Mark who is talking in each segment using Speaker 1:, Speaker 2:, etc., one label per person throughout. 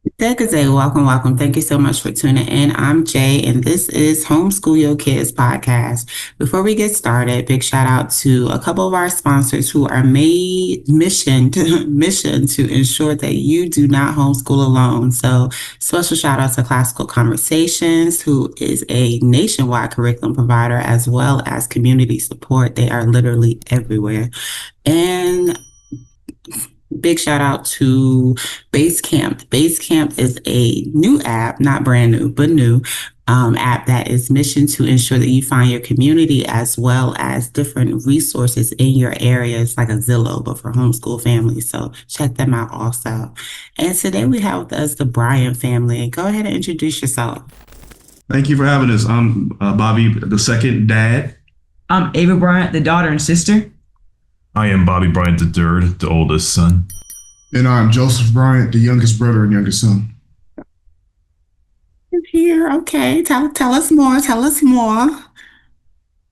Speaker 1: Good day. Welcome, welcome. Thank you so much for tuning in. I'm Jay, and this is Homeschool Yo Kids podcast. Before we get started, big shout out to a couple of our sponsors who are made mission to ensure that you do not homeschool alone. So, special shout out to Classical Conversations, who is a nationwide curriculum provider as well as community support. They are literally everywhere. And big shout out to Basecamp. Basecamp is a new app, not brand new, but new app that is mission to ensure that you find your community as well as different resources in your area. It's like a Zillow, but for homeschool families. So check them out also. And today we have with us the Bryant family. Go ahead and introduce yourself.
Speaker 2: Thank you for having us. I'm Bobby, the second dad.
Speaker 3: I'm Ava Bryant, the daughter and sister.
Speaker 4: I am Bobby Bryant III, the oldest son.
Speaker 5: And I'm Joseph Bryant, the youngest brother and youngest son.
Speaker 1: Here, okay. Tell us more. Tell us more.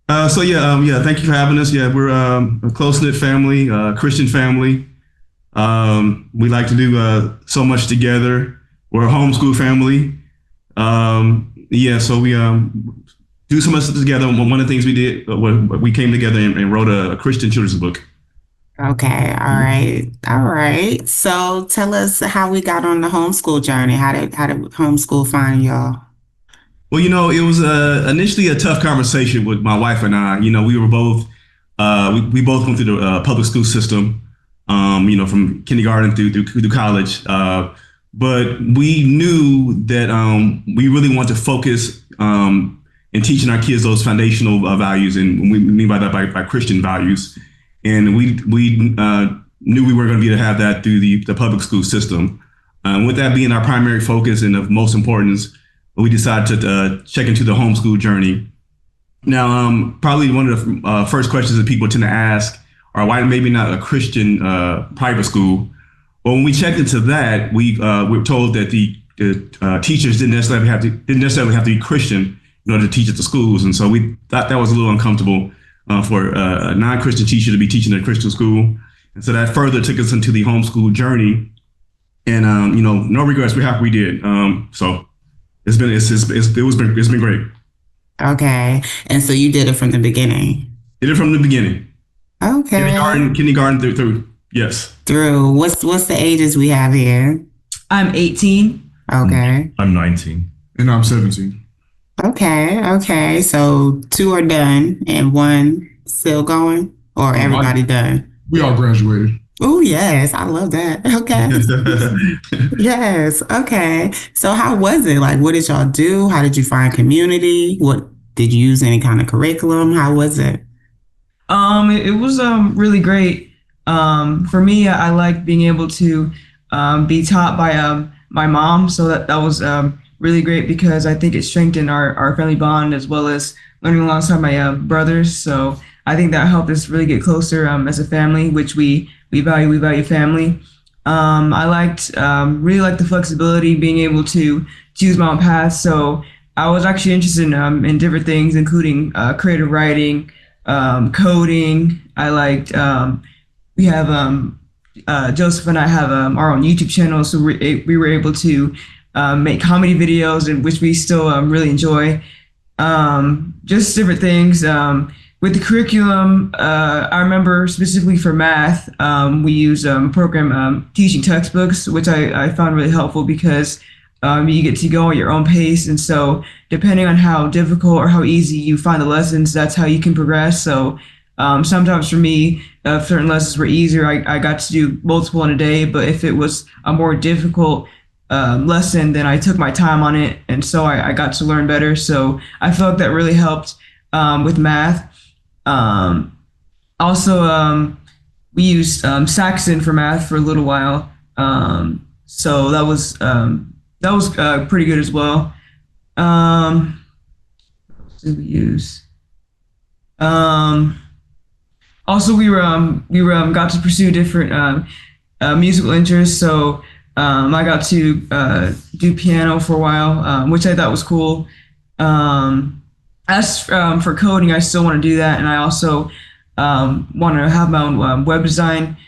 Speaker 2: Thank you for having us. Yeah, we're a close-knit family, Christian family. We like to do so much together. We're a homeschool family. So we do so much together. One of the things we did, we came together and wrote a Christian children's book.
Speaker 1: Okay, all right. So tell us how we got on the homeschool journey. How did homeschool find y'all?
Speaker 2: Well, it was initially a tough conversation with my wife and I. We were both we both went through the public school system. From kindergarten through college. But we knew that we really want to focus in teaching our kids those foundational values, and we mean by that by Christian values. And we knew we were going to be able to have that through the public school system. With that being our primary focus and of most importance, we decided to check into the homeschool journey. Now, probably one of the first questions that people tend to ask are why maybe not a Christian private school? Well, when we checked into that, we were told that the teachers didn't necessarily have to be Christian in order to teach at the schools, and so we thought that was a little uncomfortable for a non-Christian teacher to be teaching at a Christian school, and so that further took us into the homeschool journey. And no regrets. We're happy we did. So it's been great.
Speaker 1: Okay, and so you did it from the beginning.
Speaker 2: Did it from the beginning.
Speaker 1: Okay.
Speaker 2: Kindergarten through. Yes.
Speaker 1: Through. What's the ages we have here?
Speaker 3: I'm 18.
Speaker 1: Okay.
Speaker 4: I'm 19.
Speaker 5: And I'm 17.
Speaker 1: Okay. So 2 are done and 1 still going, or everybody done?
Speaker 5: We all graduated.
Speaker 1: Oh, yes. I love that. Okay. Yes. Okay. So how was it? Like, what did y'all do? How did you find community? What did you use any kind of curriculum? How was it?
Speaker 3: It was really great. For me, I like being able to be taught by my mom. So that was really great because I think it strengthened our family bond as well as learning alongside my brothers. So I think that helped us really get closer as a family, which we value. We value family. I really liked the flexibility, being able to choose my own path. So I was actually interested in different things, including creative writing, coding. I liked. We have Joseph and I have our own YouTube channel, so we were able to make comedy videos, in which we still really enjoy. Just different things. With the curriculum, I remember specifically for math, we use a program teaching textbooks, which I found really helpful because you get to go at your own pace. And so depending on how difficult or how easy you find the lessons, that's how you can progress. So sometimes for me, if certain lessons were easier, I got to do multiple in a day. But if it was a more difficult lesson, then I took my time on it. And so I got to learn better. So I felt like that really helped with math. Also, we used Saxon for math for a little while. So that was pretty good as well. What did we use? Also, we got to pursue different musical interests. So I got to do piano for a while, which I thought was cool. As for coding, I still want to do that, and I also want to have my own web design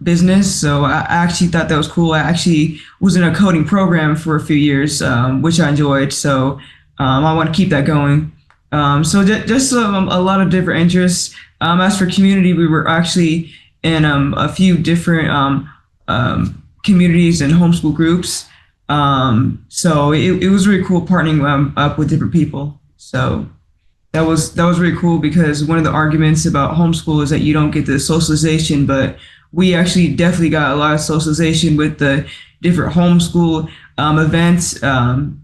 Speaker 3: business. So I actually thought that was cool. I actually was in a coding program for a few years, which I enjoyed. So I want to keep that going. So just a lot of different interests. As for community, we were actually in a few different communities and homeschool groups. So it was really cool partnering up with different people. So that was really cool because one of the arguments about homeschool is that you don't get the socialization, but we actually definitely got a lot of socialization with the different homeschool events and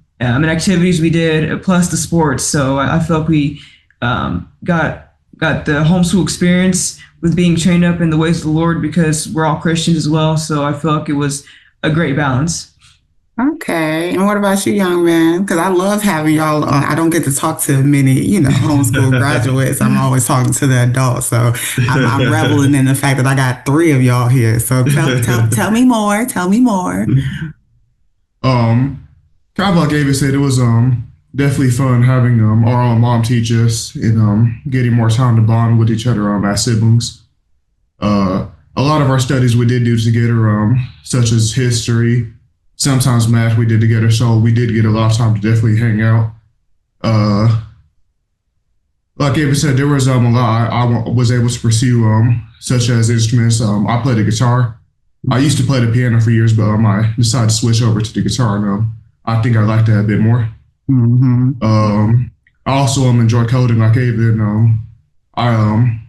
Speaker 3: activities we did, plus the sports. So I felt we got the homeschool experience with being trained up in the ways of the Lord because we're all Christians as well. So I felt like it was a great balance.
Speaker 1: Okay. And what about you, young man? Because I love having y'all on. I don't get to talk to many, homeschool graduates. I'm always talking to the adults. So I'm reveling in the fact that I got three of y'all here. So tell me more. Tell me more.
Speaker 5: Kind of like David said, it was definitely fun having our own mom teach us and getting more time to bond with each other as siblings. A lot of our studies we did do together, such as history, sometimes math we did together, so we did get a lot of time to definitely hang out. Like David said, there was a lot I was able to pursue, such as instruments. I played the guitar. I used to play the piano for years, but I decided to switch over to the guitar, and I think I like that a bit more.
Speaker 1: Mm-hmm.
Speaker 5: I also enjoy coding like David. I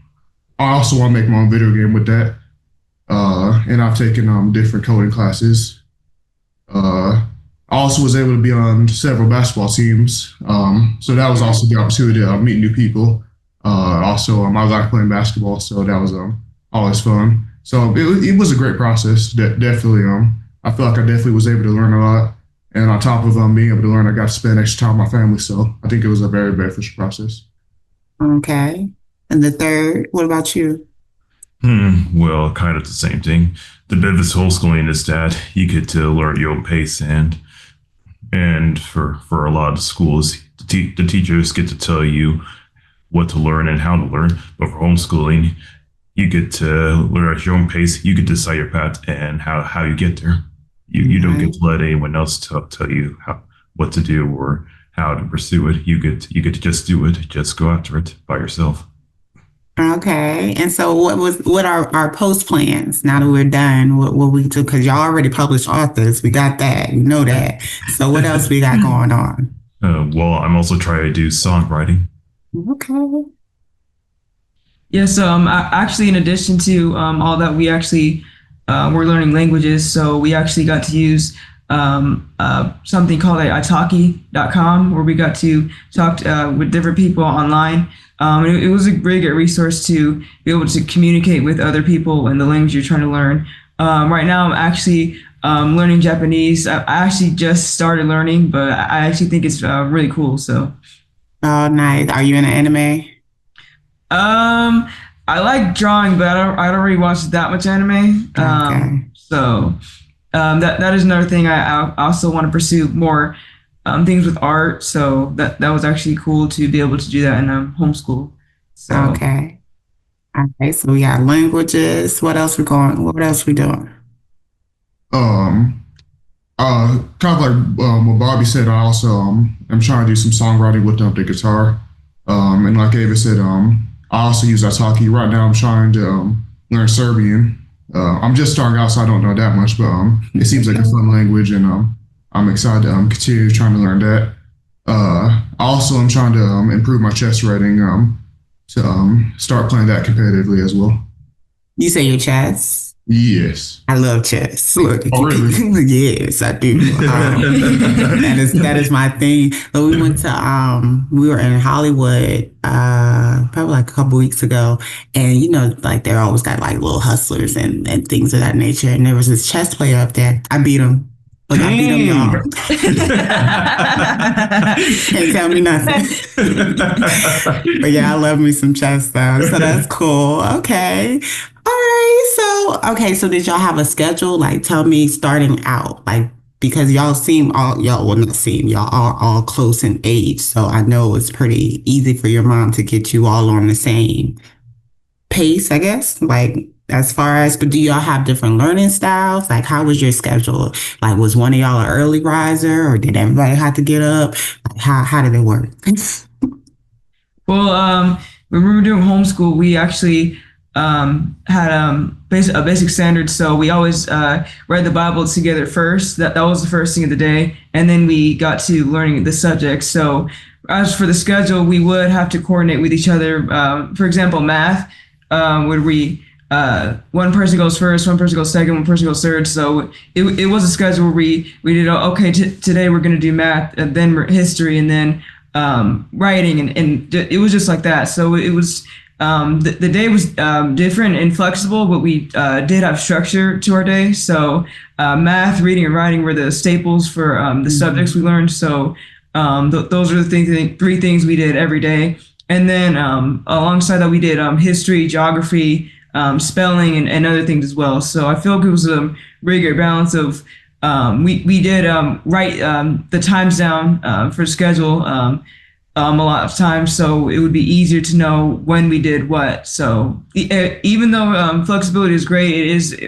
Speaker 5: also want to make my own video game with that, and I've taken different coding classes. I also was able to be on several basketball teams, so that was also the opportunity to meet new people. Also, I like playing basketball, so that was always fun. So it was a great process. Definitely, I feel like I definitely was able to learn a lot, and on top of being able to learn, I got to spend extra time with my family. So I think it was a very beneficial process.
Speaker 1: Okay. And the third, what about you?
Speaker 4: Well, kind of the same thing. The benefit of homeschooling is that you get to learn at your own pace, and for a lot of schools, the teachers get to tell you what to learn and how to learn. But for homeschooling, you get to learn at your own pace. You get to decide your path and how you get there. You don't get to let anyone else tell you what to do or how to pursue it. You get to just do it. Just go after it by yourself.
Speaker 1: Okay. And so what are our post plans now that we're done? What we do? Because y'all already published authors. We got that. You know that. So what else we got going on?
Speaker 4: Well, I'm also trying to do songwriting.
Speaker 1: Okay.
Speaker 3: Yeah, so actually, in addition to all that, we actually we're learning languages. So we actually got to use something called italki.com, where we got to talk with different people online. It was a really great resource to be able to communicate with other people in the language you're trying to learn. Right now, I'm actually learning Japanese. I actually just started learning, but I actually think it's really cool. So.
Speaker 1: Oh, nice. Are you in an anime?
Speaker 3: I like drawing, but I don't really watch that much anime.
Speaker 1: Okay.
Speaker 3: So that is another thing. I also want to pursue more things with art. So that was actually cool to be able to do that in homeschool. So.
Speaker 1: Okay. Okay. So we got languages. What else we doing?
Speaker 5: Kind of like what Bobby said, I also am trying to do some songwriting with the guitar. And like David said, I also use italki. Right now I'm trying to learn Serbian. I'm just starting out, so I don't know that much, but it seems like a fun language, and I'm excited to continue trying to learn that. Also, I'm trying to improve my chess writing to start playing that competitively as well.
Speaker 1: You say your chess?
Speaker 5: Yes.
Speaker 1: I love chess. Look,
Speaker 5: oh, really?
Speaker 1: Yes, I do. That is my thing. But we went to we were in Hollywood probably like a couple weeks ago, and like they're always got like little hustlers and things of that nature. And there was this chess player up there. I beat him. Look, I beat him, y'all. Can't tell me nothing. But yeah, I love me some chess though. So that's cool. Okay. All right. So did y'all have a schedule? Like, tell me starting out, like, because y'all are all close in age. So I know it's pretty easy for your mom to get you all on the same pace, I guess. Like, As far as, but do y'all have different learning styles? Like, how was your schedule? Like, was one of y'all an early riser, or did everybody have to get up? Like, how did it work?
Speaker 3: Well, when we were doing homeschool, we actually had a basic standard. So we always read the Bible together first. That was the first thing of the day, and then we got to learning the subject. So as for the schedule, we would have to coordinate with each other. For example, math, would we one person goes first, one person goes second, one person goes third. So it was a schedule where we did, okay, today we're going to do math, and then history, and then writing, and it was just like that. So it was the day was different and flexible, but we did have structure to our day. So math, reading, and writing were the staples for the subjects we learned. So those are the three things we did every day. And then alongside that, we did history, geography, spelling, and other things as well. So I feel like it was a really great balance of we did write the times down for schedule a lot of times, so it would be easier to know when we did what. So even though flexibility is great, it is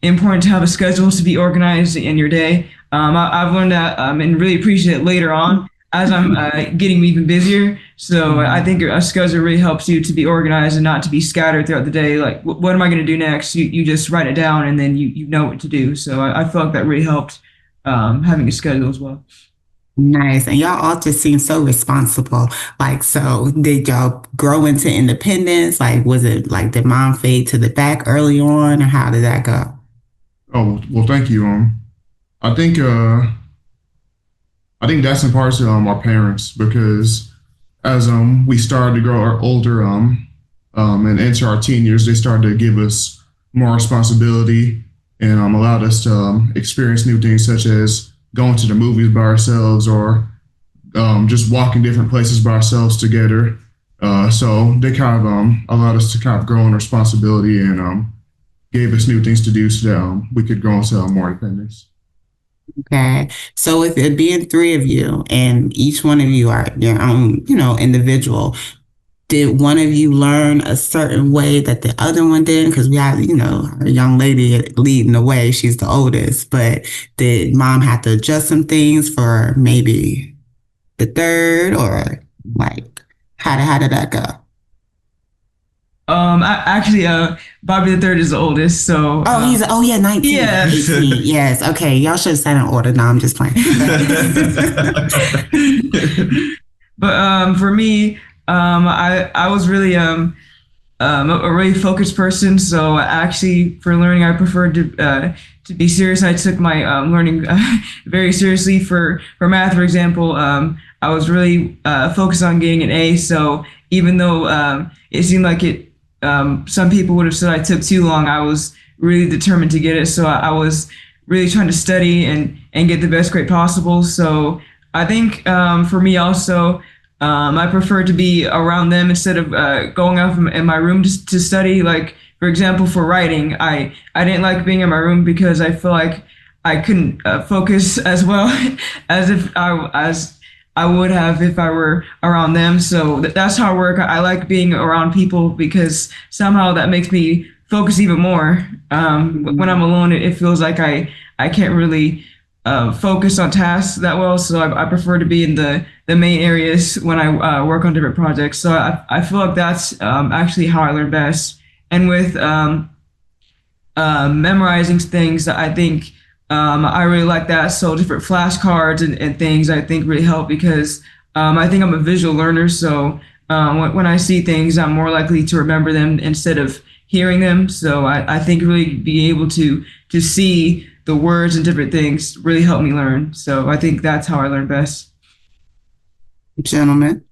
Speaker 3: important to have a schedule to be organized in your day. I've learned that and really appreciate it later on as I'm getting even busier. So I think a schedule really helps you to be organized and not to be scattered throughout the day. Like, what am I going to do next? You just write it down, and then you know what to do. So I feel like that really helped having a schedule as well.
Speaker 1: Nice. And y'all all just seem so responsible. Like, so did y'all grow into independence? Like, was it like, did mom fade to the back early on, or how did that go?
Speaker 5: Oh, well, thank you. I think that's in part to our parents, because as we started to grow older and enter our teen years, they started to give us more responsibility and allowed us to experience new things, such as going to the movies by ourselves, or just walking different places by ourselves together. So they kind of allowed us to kind of grow in responsibility, and gave us new things to do so that we could grow into more independence.
Speaker 1: Okay. So with it being three of you, and each one of you are your own, individual, did one of you learn a certain way that the other one did? Because we have, a young lady leading the way. She's the oldest. But did mom have to adjust some things for maybe the third, or like, how did that go?
Speaker 3: Actually, Bobby the third is the oldest. So
Speaker 1: he's 19.
Speaker 3: Yeah.
Speaker 1: 18. Yes. Okay. Y'all should have said in order. No, I'm just playing.
Speaker 3: But for me, I was really a really focused person. So actually, for learning, I preferred to be serious. I took my learning very seriously. For math, for example, I was really focused on getting an A. So even though it seemed like some people would have said I took too long, I was really determined to get it. So I was really trying to study and get the best grade possible. So I think for me also, I prefer to be around them instead of going out in my room to study. Like, for example, for writing, I didn't like being in my room because I feel like I couldn't focus as well as I would have if I were around them. So that's how I work. I like being around people because somehow that makes me focus even more. When I'm alone, it feels like I can't really focus on tasks that well. So I prefer to be in the main areas when I work on different projects. So I feel like that's actually how I learn best. And with memorizing things, I think I really like that. So different flashcards and things I think really help because I think I'm a visual learner. So when I see things, I'm more likely to remember them instead of hearing them. So I think really being able to see the words and different things really help me learn. So I think that's how I learn best.
Speaker 1: Gentlemen?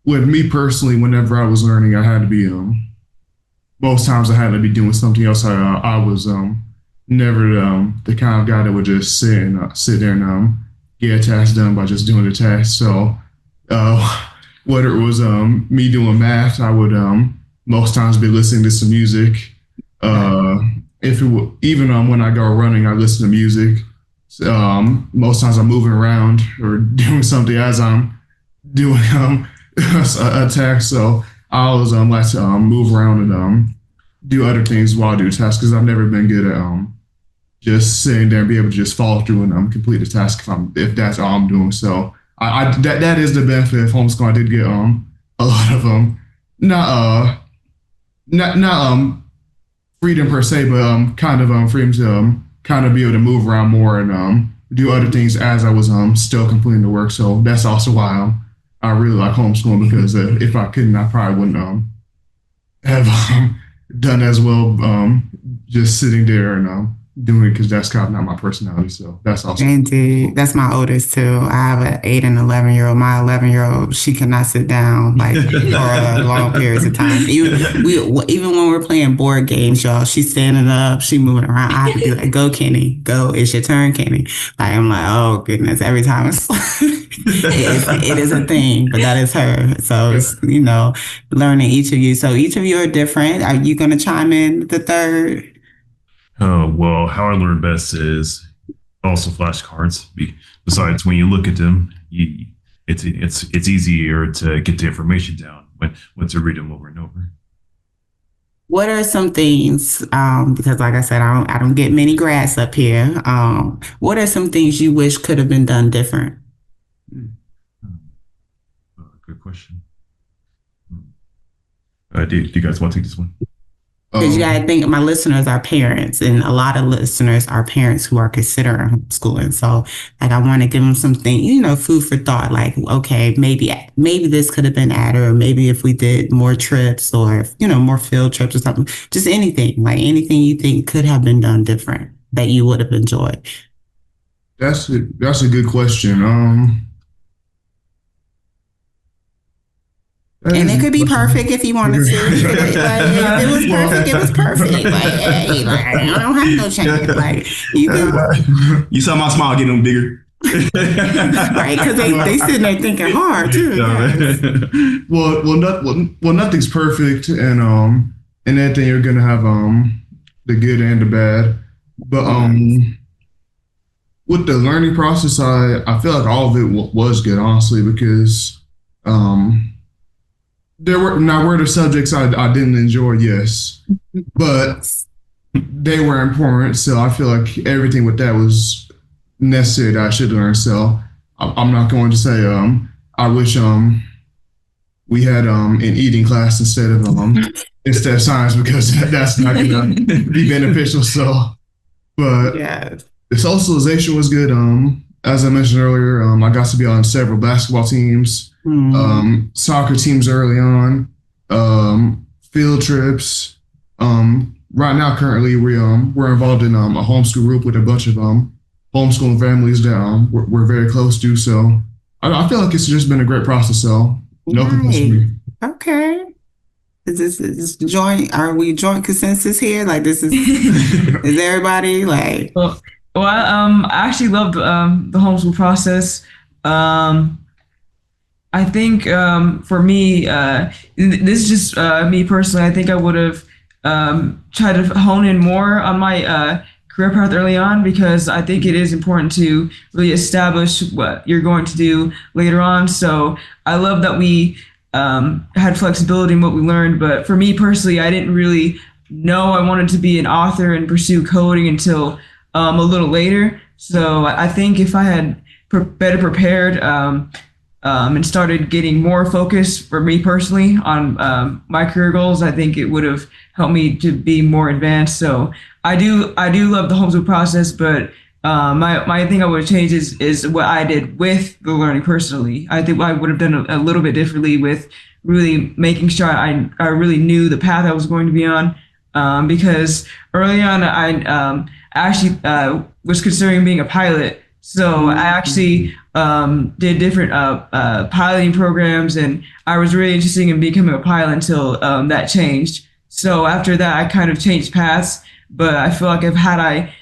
Speaker 5: With me personally, whenever I was learning, I had to be most times I had to be doing something else. I was never the kind of guy that would just sit there and get a task done by just doing the task. So whether it was me doing math, I would most times be listening to some music. Even when I go running, I listen to music. Most times I'm moving around or doing something as I'm doing a task. So I always like to move around and do other things while I do tasks because I've never been good at just sitting there and be able to just follow through and complete the task if that's all I'm doing. So that is the benefit of homeschooling. I did get a lot of not freedom per se, but kind of freedom to kind of be able to move around more and do other things as I was still completing the work. So that's also why I really like homeschooling because if I couldn't, I probably wouldn't have done as well just sitting there and doing it because that's kind of not my personality. So that's also
Speaker 1: Indeed. That's my oldest too. I have an 8 and 11-year-old. My 11-year-old, she cannot sit down like for long periods of time. Even when we're playing board games, y'all, she's standing up, she moving around. I have to be like, go, Kenny, go. It's your turn, Kenny. Like, I'm like, oh goodness. Every time it is a thing, but that is her. So it's, learning each of you. So each of you are different. Are you going to chime in the third?
Speaker 4: Well, how I learn best is also flashcards. Besides, when you look at them, it's easier to get the information down when to read them over and over.
Speaker 1: What are some things? Because, like I said, I don't get many grads up here. What are some things you wish could have been done different?
Speaker 4: Good question. Do you guys want to take this one?
Speaker 1: Because you got to think, my listeners are parents, and a lot of listeners are parents who are considering homeschooling. So, like, I want to give them something, food for thought. Like, okay, maybe this could have been added, or maybe if we did more trips, or more field trips or something. Just anything you think could have been done different that you would have enjoyed.
Speaker 5: That's a good question.
Speaker 1: And it could be perfect if you wanted to. Like, if it was perfect, it was perfect. Like, hey, I don't have no change. Like,
Speaker 2: you saw my smile getting bigger.
Speaker 1: Right, because they sitting there thinking hard too. Yes.
Speaker 5: Well, nothing's perfect, and anything you're gonna have the good and the bad. But with the learning process, I feel like all of it was good, honestly, because there were the subjects I didn't enjoy, yes, but they were important. So I feel like everything with that was necessary that I should learn. So I'm not going to say I wish we had an eating class instead of science because that's not going to be beneficial. So, but
Speaker 1: yes.
Speaker 5: The socialization was good. As I mentioned earlier, I got to be on several basketball teams. Soccer teams early on, field trips. Right now, currently, we're involved in a homeschool group with a bunch of homeschooling families that we're very close to. So I feel like it's just been a great process. So no complaints from me.
Speaker 1: Okay. Is joint? Are we joint consensus here? Like this is is everybody like?
Speaker 3: Well, I actually loved the homeschool process. I think for me, this is just me personally. I think I would have tried to hone in more on my career path early on because I think it is important to really establish what you're going to do later on. So I love that we had flexibility in what we learned. But for me personally, I didn't really know I wanted to be an author and pursue coding until a little later. So I think if I had better prepared and started getting more focus for me personally on my career goals, I think it would have helped me to be more advanced. So I do love the homeschool process, but my thing I would change is what I did with the learning personally. I think I would have done a little bit differently with really making sure I really knew the path I was going to be on. Because early on, I actually was considering being a pilot. So I actually did different piloting programs, and I was really interested in becoming a pilot until that changed. So after that, I kind of changed paths. But I feel like had I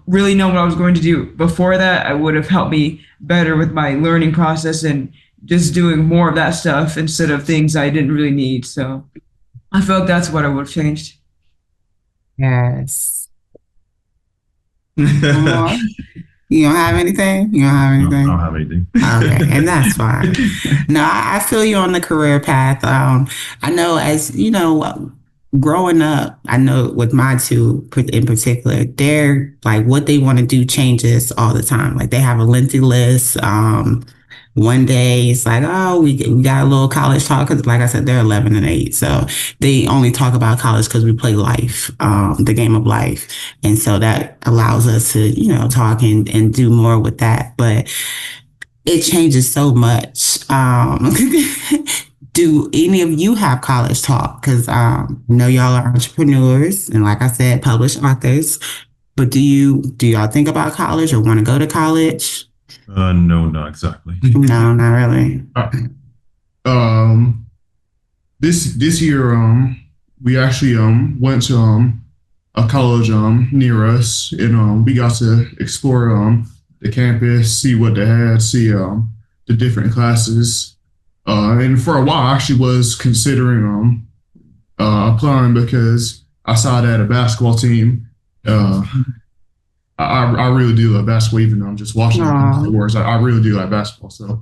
Speaker 3: really known what I was going to do before that, I would have helped me better with my learning process and just doing more of that stuff instead of things I didn't really need. So I feel like that's what I would have changed.
Speaker 1: Yes. You don't have anything? You don't have
Speaker 4: No, I
Speaker 1: anything?
Speaker 4: don't have anything.
Speaker 1: Okay, and that's fine. No, I feel you on the career path. I know as you know, growing up, I know with my two in particular, they're like what they want to do changes all the time. Like they have a lengthy list. One day it's like, oh, we got a little college talk because, like I said, they're 11 and 8, so they only talk about college because we play life, the game of life, and so that allows us to talk and do more with that. But it changes so much. Do any of you have college talk? Because I know y'all are entrepreneurs and, like I said, published authors. But do y'all think about college or want to go to college?
Speaker 4: No, not exactly.
Speaker 1: No, not really.
Speaker 5: This year, we actually went to a college near us, and we got to explore the campus, see what they had, see the different classes. And for a while, I actually was considering applying because I saw that a basketball team. I really do love basketball, even though I'm just watching the wars. I really do like basketball, so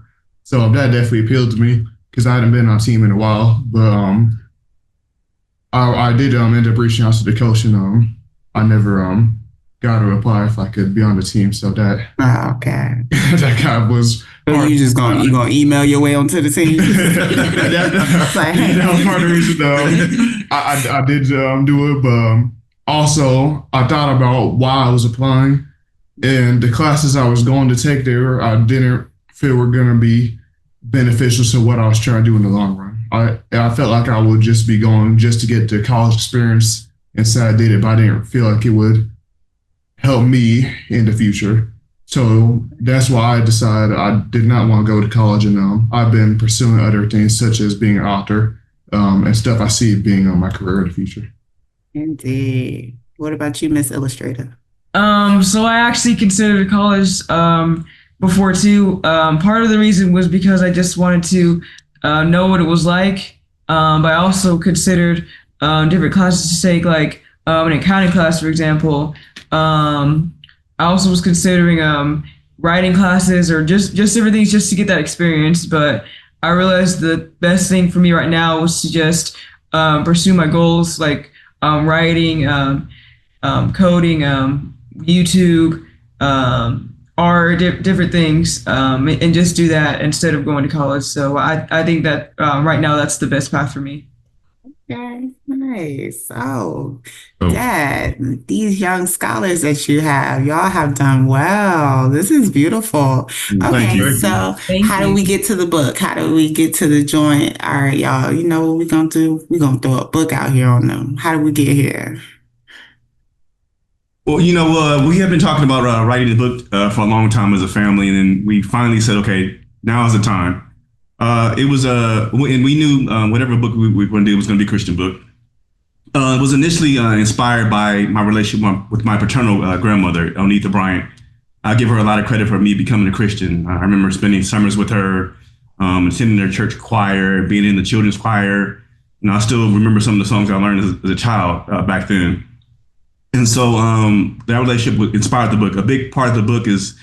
Speaker 5: that definitely appealed to me because I hadn't been on a team in a while. But I did end up reaching out to the coach, and I never got to apply if I could be on the team. So that
Speaker 1: Okay.
Speaker 5: that kind of was.
Speaker 1: So you just gonna email your way onto the team?
Speaker 5: That was part of the reason though. I did do it, but also I thought about why I was applying, and the classes I was going to take there, I didn't feel were going to be beneficial to what I was trying to do in the long run. I felt like I would just be going just to get the college experience, and so I did it, but I didn't feel like it would help me in the future. So that's why I decided I did not want to go to college, and I've been pursuing other things such as being an author and stuff I see being on my career in the future.
Speaker 1: Indeed. What about you, Miss Illustrator?
Speaker 3: So I actually considered college before too. Part of the reason was because I just wanted to know what it was like. But I also considered different classes to take, like an accounting class, for example. I also was considering writing classes or just different things just to get that experience. But I realized the best thing for me right now was to just pursue my goals, like writing, coding, YouTube, art, different things, and just do that instead of going to college. So I think that right now that's the best path for me.
Speaker 1: Okay, nice. Dad, these young scholars that you have, y'all have done well. This is beautiful.
Speaker 2: Thank you.
Speaker 1: So
Speaker 3: Thank
Speaker 1: how do
Speaker 3: you.
Speaker 1: we get to the book? How do we get to the joint? All right, y'all, you know what we're gonna do? We're gonna throw a book out here on them. How do we get here?
Speaker 2: Well, we have been talking about writing the book for a long time as a family, and then we finally said, okay, now is the time. It was and we knew whatever book we were going to do was going to be a Christian book. It was initially inspired by my relationship with my paternal grandmother, Onitha Bryant. I give her a lot of credit for me becoming a Christian. I remember spending summers with her, attending their church choir, being in the children's choir. I still remember some of the songs I learned as a child back then. And so that relationship inspired the book. A big part of the book is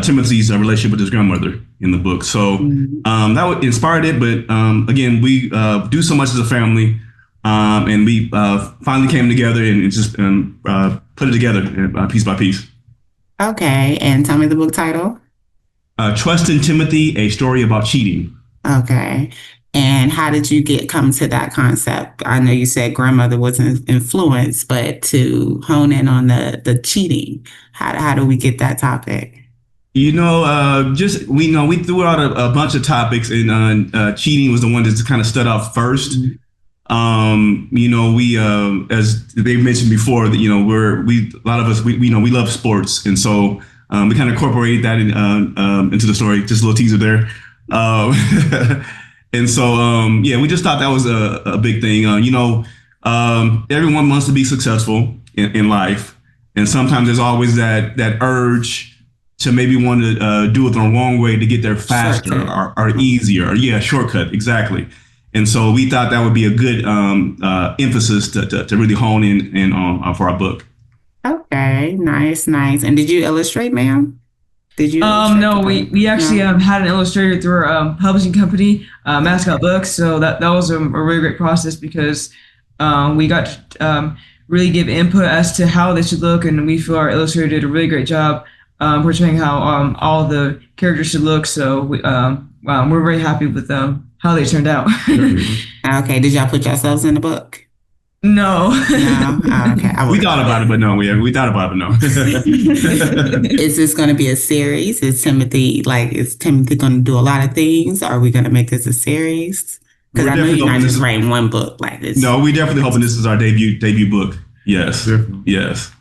Speaker 2: Timothy's relationship with his grandmother in the book. So that inspired it. But again, we do so much as a family, and we finally came together and just put it together piece by piece.
Speaker 1: Okay, and tell me the book title.
Speaker 2: Trust in Timothy, a story about cheating.
Speaker 1: Okay. And how did you come to that concept? I know you said grandmother was an influence, but to hone in on the cheating, how do we get that topic?
Speaker 2: We threw out a bunch of topics, and cheating was the one that kind of stood out first. We as they mentioned before, that a lot of us we love sports, and so we kind of incorporated that into the story. Just a little teaser there. And so, we just thought that was a big thing. Everyone wants to be successful in life. And sometimes there's always that urge to maybe want to do it the wrong way to get there faster or easier. Yeah, shortcut, exactly. And so we thought that would be a good emphasis to really hone in on for our book.
Speaker 1: Okay, nice. And did you illustrate, ma'am? Did you?
Speaker 3: No, we actually had an illustrator through our publishing company, Mascot Books. So that was a really great process because we got to really give input as to how they should look, and we feel our illustrator did a really great job portraying how all the characters should look. So we're very happy with how they turned out.
Speaker 1: Okay, did y'all put yourselves in the book?
Speaker 3: No.
Speaker 1: No? Oh, okay.
Speaker 2: We thought about it, but no. We thought about it, but no.
Speaker 1: Is this going to be a series? Is Timothy going to do a lot of things? Are we going to make this a series? Because I know you're not just writing one book like this.
Speaker 2: No, we're definitely hoping this is our debut book. Yes. Definitely. Yes.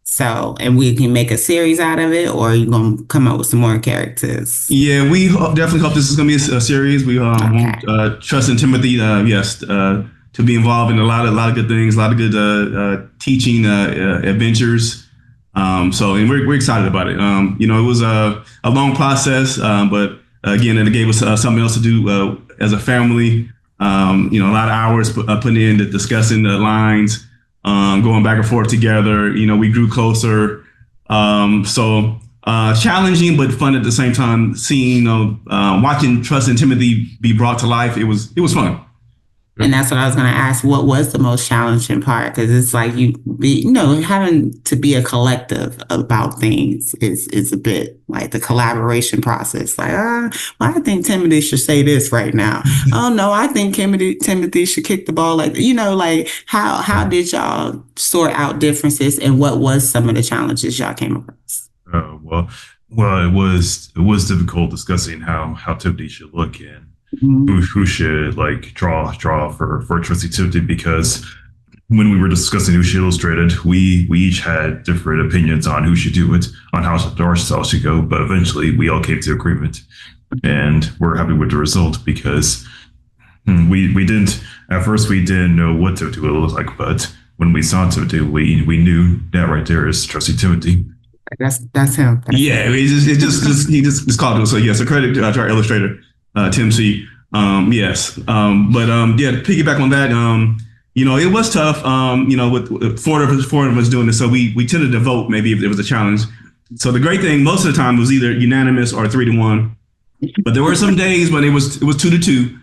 Speaker 1: So, and we can make a series out of it, or are you going to come up with some more characters?
Speaker 2: Yeah, we definitely hope this is going to be a series. We want Trust in Timothy, yes, to be involved in a lot of good things, a lot of good teaching adventures. And we're excited about it. It was a long process, but again, it gave us something else to do as a family. A lot of hours putting in to discussing the lines, going back and forth together. We grew closer. Challenging but fun at the same time. Seeing, watching Trust in Timothy be brought to life, it was fun.
Speaker 1: And that's what I was going to ask. What was the most challenging part? Because it's like having to be a collective about things is a bit like the collaboration process. Like, well, I think Timothy should say this right now. Oh no, I think Timothy should kick the ball. How did y'all sort out differences, and what was some of the challenges y'all came across?
Speaker 4: Well, it was difficult discussing how Timothy should look in. Who should draw for Trusty Timothy, because when we were discussing who should illustrate it, we each had different opinions on who should do it, on how our style should go, but eventually we all came to agreement, and we're happy with the result because we didn't know what Timothy would look like, but when we saw Timothy, we knew that right there is Trusty Timothy.
Speaker 1: That's him.
Speaker 2: He just called it. So yes, a credit to our illustrator. Tim C. Yes. To piggyback on that, it was tough, with four of us doing this. So we tended to vote maybe if there was a challenge. So the great thing, most of the time, was either unanimous or 3-1. But there were some days when it was 2-2.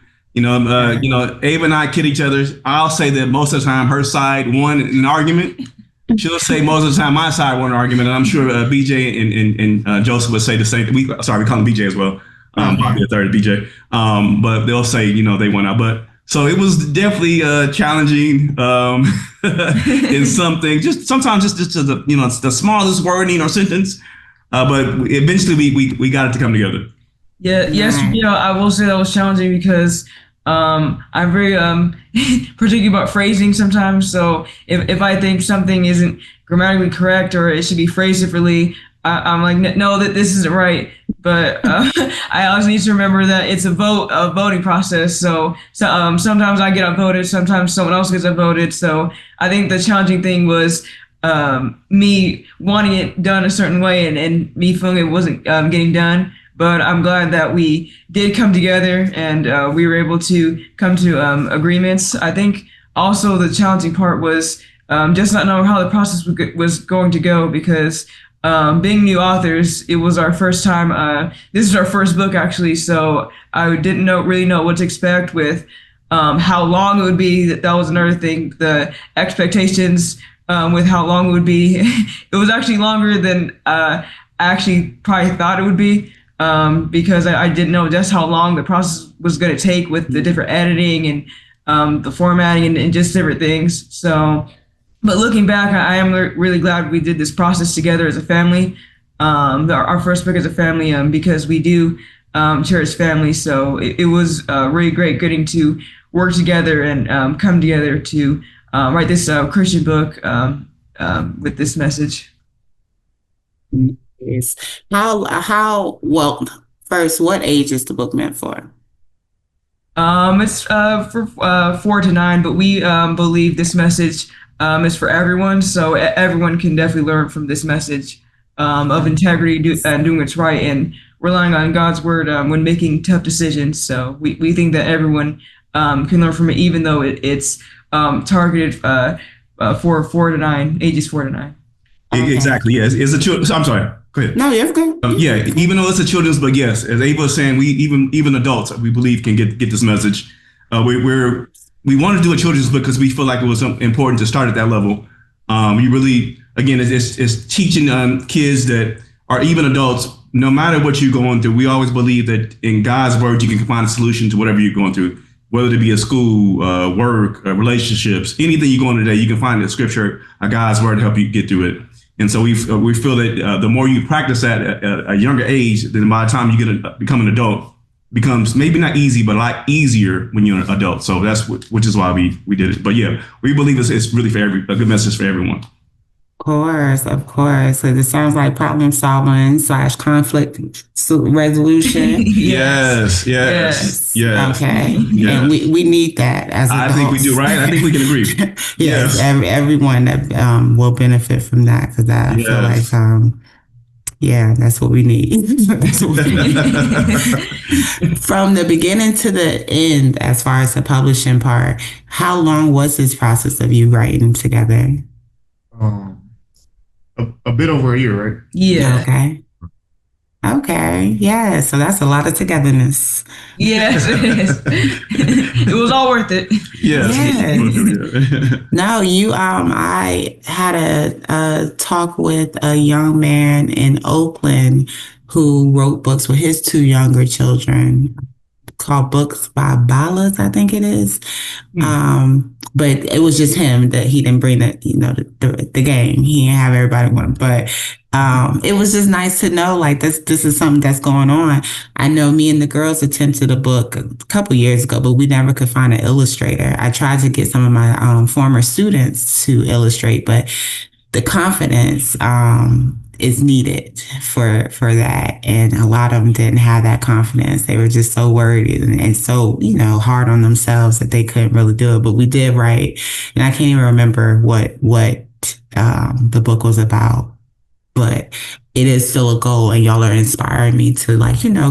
Speaker 2: Abe and I kid each other. I'll say that most of the time her side won an argument. She'll say most of the time my side won an argument. And I'm sure BJ and Joseph would say the same. We call him BJ as well. Probably a third BJ. But they'll say, they went out. But so it was definitely challenging in some things. Just sometimes just the smallest wording or sentence. But eventually we got it to come together.
Speaker 3: Yeah. Yes. I will say that was challenging because I'm very particular about phrasing sometimes. So if I think something isn't grammatically correct or it should be phrased differently, I'm like, no, that this isn't right. But I also need to remember that it's a voting process. So sometimes I get outvoted, sometimes someone else gets outvoted. So I think the challenging thing was me wanting it done a certain way and me feeling it wasn't getting done. But I'm glad that we did come together and we were able to come to agreements. I think also the challenging part was just not knowing how the process was going to go because being new authors, it was our first time. This is our first book, actually, so I didn't really know what to expect with how long it would be. That was another thing. The expectations with how long it would be. It was actually longer than I actually probably thought it would be because I didn't know just how long the process was going to take with the different editing and the formatting and just different things. So. But looking back, I am really glad we did this process together as a family. Our first book as a family, because we do cherish family. So it was really great getting to work together and come together to write this Christian book with this message.
Speaker 1: Yes. Well, first, what age is the book meant for?
Speaker 3: It's for 4 to 9, but we believe this message is for everyone, so everyone can definitely learn from this message of integrity and doing what's right and relying on God's word when making tough decisions. So we think that everyone can learn from it, even though it's targeted for 4 to 9, ages 4 to 9.
Speaker 2: Okay. Exactly. Yes. I'm sorry. Go ahead.
Speaker 1: No, you're good.
Speaker 2: Yeah, even though it's a children's book, yes, as Ava was saying, we even adults we believe can get this message. We want to do a children's book because we feel like it was important to start at that level. You really, again, it's teaching kids that, or even adults, no matter what you're going through, we always believe that in God's word you can find a solution to whatever you're going through, whether it be a school, work, relationships, anything you're going today, you can find in Scripture, God's word to help you get through it. And so we feel that the more you practice that at a younger age, then by the time you become an adult, becomes maybe not easy, but a lot easier when you're an adult. So which is why we did it. But yeah, we believe it's really a good message for everyone.
Speaker 1: Of course. So this sounds like problem solving / conflict resolution.
Speaker 2: Yes.
Speaker 1: Okay.
Speaker 2: Yes.
Speaker 1: And we need that as adults.
Speaker 2: I think we do, right? I think we can agree.
Speaker 1: Yes. Everyone that will benefit from that, because I feel like that's what we need. That's what we need. From the beginning to the end, as far as the publishing part, how long was this process of you writing together?
Speaker 5: A bit over a year, right?
Speaker 3: Yeah.
Speaker 1: Okay. Yeah. So that's a lot of togetherness.
Speaker 3: Yes, it is. It was all worth it.
Speaker 2: Yes.
Speaker 1: No, I had a talk with a young man in Oakland who wrote books with his 2 younger children, called Books by Balas, I think it is. But it was just him, that he didn't bring the game. He didn't have everybody want, but it was just nice to know like this is something that's going on. I know me and the girls attempted a book a couple years ago, but we never could find an illustrator. I tried to get some of my former students to illustrate, but the confidence is needed for that, and a lot of them didn't have that confidence. They were just so worried and so hard on themselves that they couldn't really do it. But we did write, and I can't even remember what the book was about, but it is still a goal, and y'all are inspiring me to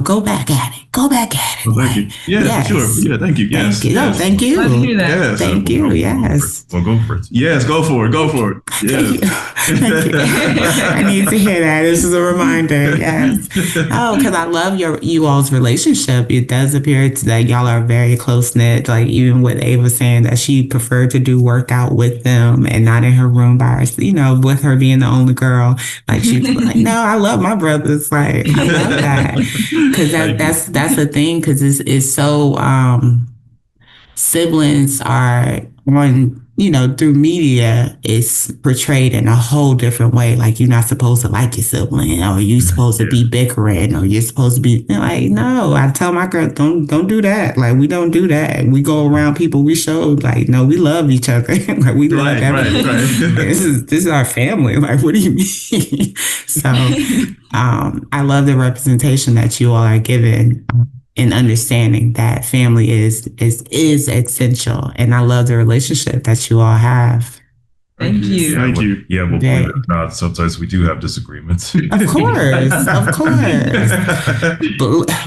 Speaker 1: go back at it.
Speaker 2: Well, thank you. Yeah, for sure. Yeah, thank you. Yes.
Speaker 1: Thank you.
Speaker 2: Yes.
Speaker 1: Thank you.
Speaker 3: Glad to hear that.
Speaker 2: Yes.
Speaker 1: Thank you. Yes.
Speaker 4: Well, go for it.
Speaker 2: Yes, go for it. Yes.
Speaker 1: Thank you. I need to hear that. This is a reminder. Yes. Oh, because I love you all's relationship. It does appear that y'all are very close knit. Like even with Ava saying that she preferred to do workout with them and not in her room by herself, with her being the only girl. Like she's like, no, I love my brothers. Like I love that, because that's the thing. Because it's so siblings are on. Through media, it's portrayed in a whole different way. Like you're not supposed to like your sibling, or you're supposed to be bickering, or you're supposed to be like, no. I tell my girl, don't do that. Like we don't do that. We go around people. We show like, no, we love each other. Like we love everyone. Right. This is our family. Like what do you mean? So, I love the representation that you all are given. In understanding that family is essential, and I love the relationship that you all have.
Speaker 3: Thank you.
Speaker 2: Thank you.
Speaker 4: Yeah, well, believe it or not, sometimes we do have disagreements.
Speaker 1: Of course.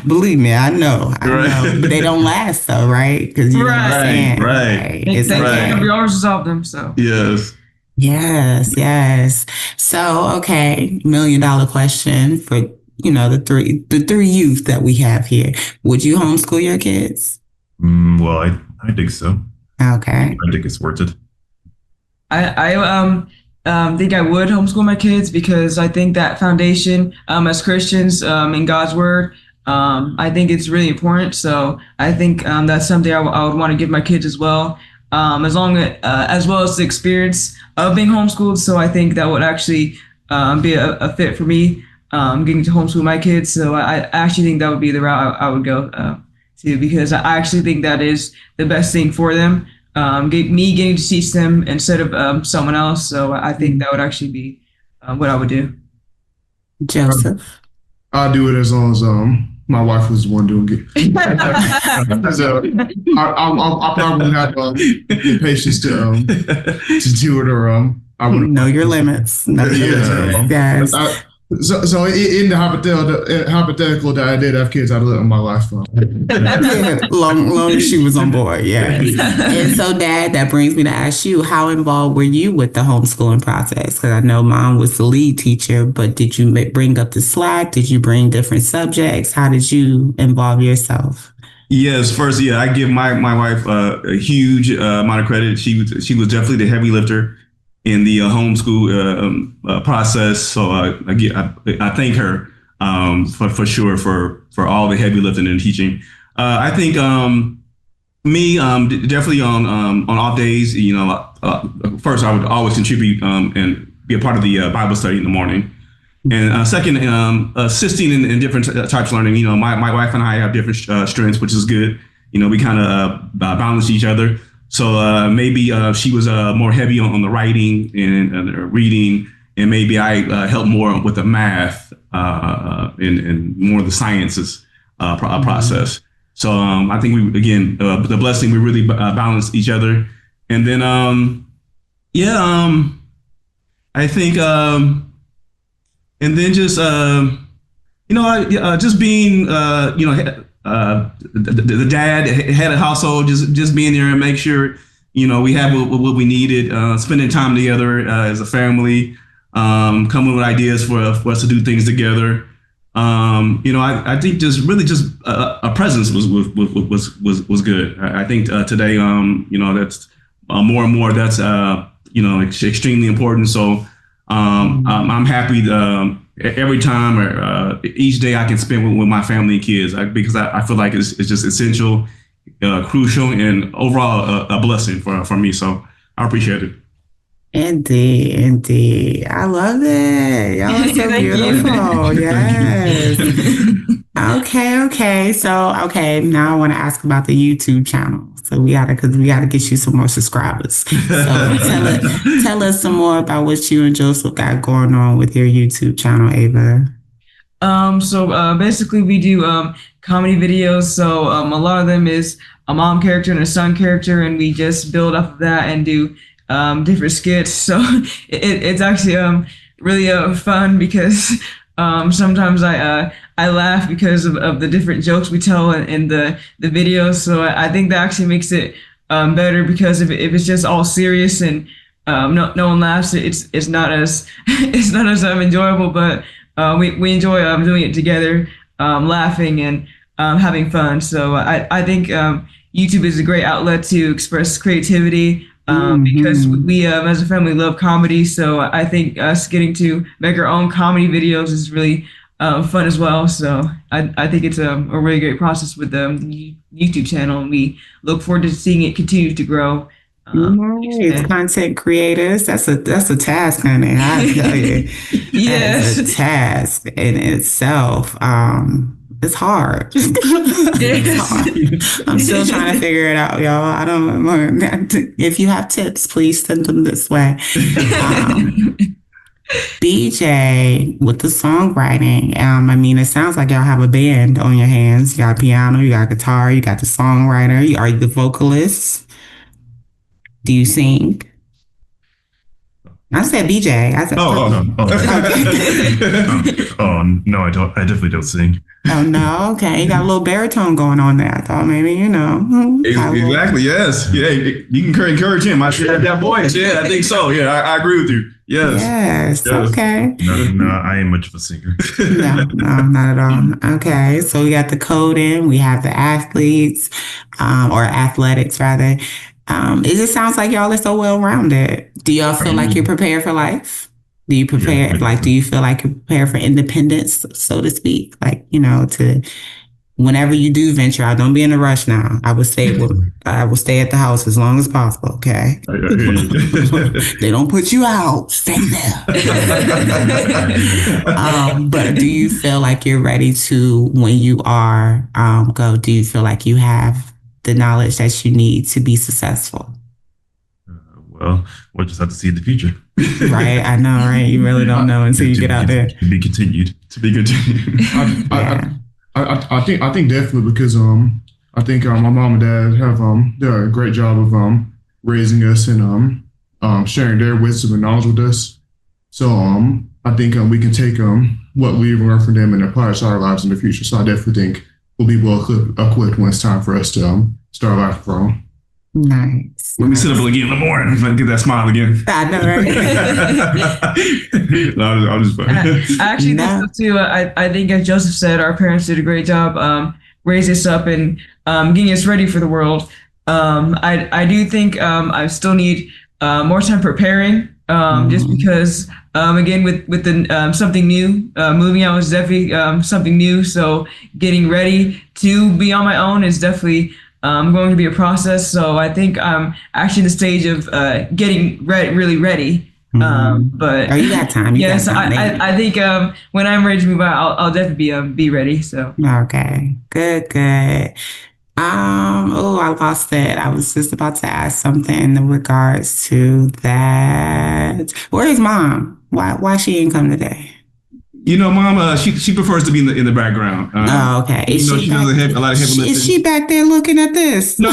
Speaker 1: Believe me, I know. But they don't last though, right? Because you understand.
Speaker 2: Right.
Speaker 1: It's okay.
Speaker 3: We always resolve them. So
Speaker 1: Yes. So okay, $1 million question for the three youth that we have here. Would you homeschool your kids?
Speaker 4: Well, I think so.
Speaker 1: Okay.
Speaker 4: I think it's worth it.
Speaker 3: I think I would homeschool my kids, because I think that foundation as Christians in God's word, I think it's really important. So I think that's something I would want to give my kids as well, as well as the experience of being homeschooled. So I think that would actually be a fit for me. Getting to homeschool my kids. So I actually think that would be the route I would go to, because I actually think that is the best thing for them. Getting to teach them instead of someone else. So I think that would actually be what I would do.
Speaker 1: Joseph?
Speaker 5: I'll do it as long as my wife was the one doing it. So I probably have the patience to do it, or I would
Speaker 1: know your limits. Yes.
Speaker 5: So in the hypothetical that I did have kids, I'd live my life.
Speaker 1: long as she was on board, yes. And so, Dad, that brings me to ask you, how involved were you with the homeschooling process? Because I know Mom was the lead teacher, but did you bring up the slack? Did you bring different subjects? How did you involve yourself?
Speaker 2: Yes, first, yeah, I give my wife a huge amount of credit. She was definitely the heavy lifter in the homeschool process. So I thank her for sure for all the heavy lifting and teaching. I think me definitely on off days. First I would always contribute and be a part of the Bible study in the morning. And second, assisting in different types of learning. My wife and I have different strengths, which is good. We kind of balance each other. So maybe she was more heavy on the writing and reading, and maybe I helped more with the math and more of the sciences process. So I think the blessing, we really balanced each other. And then, I think, and then just, just being, the dad, head of household, just being there and make sure, we have what we needed, spending time together as a family, coming with ideas for us to do things together. I think just a presence was good. I think today, that's more and more that's extremely important. So I'm happy every time or each day I can spend with my family and kids because I feel like it's just essential, crucial, and overall a blessing for me. So I appreciate it.
Speaker 1: Indeed. I love it. Y'all are so beautiful. Yes. Okay. So, now I want to ask about the YouTube channel. So we gotta get you some more subscribers. So tell us some more about what you and Joseph got going on with your YouTube channel, Ava.
Speaker 3: So basically we do comedy videos. So a lot of them is a mom character and a son character, and we just build off of that and do different skits. So it's actually really fun because sometimes I laugh because of the different jokes we tell in the videos. So I think that actually makes it better, because if it's just all serious and no one laughs, it's not as enjoyable. But we enjoy doing it together, laughing and having fun. So I think YouTube is a great outlet to express creativity. Because we as a family love comedy. So I think us getting to make our own comedy videos is really fun as well. So I think it's a really great process with the YouTube channel, and we look forward to seeing it continue to grow.
Speaker 1: Nice. Content creators, that's a task, honey. I tell you.
Speaker 3: Yes.
Speaker 1: That's a task in itself. It's hard. It's hard. I'm still trying to figure it out, y'all. I don't. If you have tips, please send them this way. BJ, with the songwriting, it sounds like y'all have a band on your hands. You got piano, you got guitar, you got the songwriter. Are you the vocalist? Do you sing? I said BJ. I said,
Speaker 4: no, I don't. I definitely don't sing.
Speaker 1: Oh no, okay. You got a little baritone going on there. I thought maybe,
Speaker 2: Exactly, yes. Yeah, you can encourage him. I should have that voice. Yeah, I think so. Yeah, I agree with you. Yes.
Speaker 1: Okay.
Speaker 4: No, I ain't much of a singer.
Speaker 1: No, not at all. Okay, so we got the coding, we have the athletes, or athletics rather. It just sounds like y'all are so well-rounded. Do y'all feel like you're prepared for life? Do you prepare, do you feel like you're prepared for independence, so to speak? To whenever you do venture out, don't be in a rush now. I will stay at the house as long as possible, okay? They don't put you out. Stay there. But do you feel like you're ready to, when you are go, do you feel like you have the knowledge that you need to be successful?
Speaker 4: Well, we'll just have to see the future.
Speaker 1: Right, I know, right? You really don't know until you get out there.
Speaker 4: To be continued.
Speaker 5: I think definitely, because I think my mom and dad have done a great job of sharing their wisdom and knowledge with us. So I think we can take what we learn from them and apply it to our lives in the future. So I definitely think we'll be well equipped when it's time for us to start life from.
Speaker 1: Nice.
Speaker 2: Let me sit up again in the morning and get that smile again.
Speaker 1: I know, right?
Speaker 2: No, I'll just.
Speaker 3: I actually think so too. I think, as Joseph said, our parents did a great job raising us up and getting us ready for the world. I do think I still need more time preparing, just because again with the something new, moving out was definitely something new. So getting ready to be on my own is definitely going to be a process. So I think I'm actually in the stage of getting really ready. But
Speaker 1: you got time.
Speaker 3: Yes, I think when I'm ready to move out, I'll definitely be ready. So
Speaker 1: okay, good. Oh, I lost it. I was just about to ask something in regards to that. Where is mom? Why she didn't come today?
Speaker 2: Mom, she prefers to be in the background.
Speaker 1: Oh, okay.
Speaker 2: She does a lot of heavy lifting.
Speaker 1: Is she back there looking at this?
Speaker 2: No.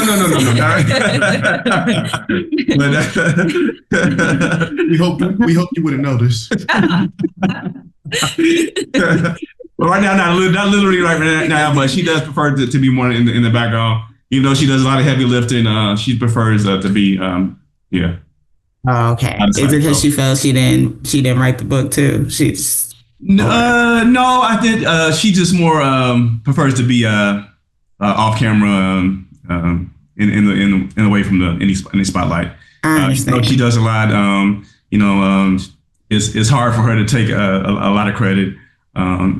Speaker 5: we hope you wouldn't notice.
Speaker 2: Well, right now, not literally right now, but she does prefer to be more in the background. Even though she does a lot of heavy lifting, she prefers to be, yeah.
Speaker 1: Oh, okay. Is it because she felt she didn't write the book too?
Speaker 2: No, I think she just more prefers to be off camera, in away from any spotlight.
Speaker 1: I understand.
Speaker 2: She does a lot. It's hard for her to take a lot of credit.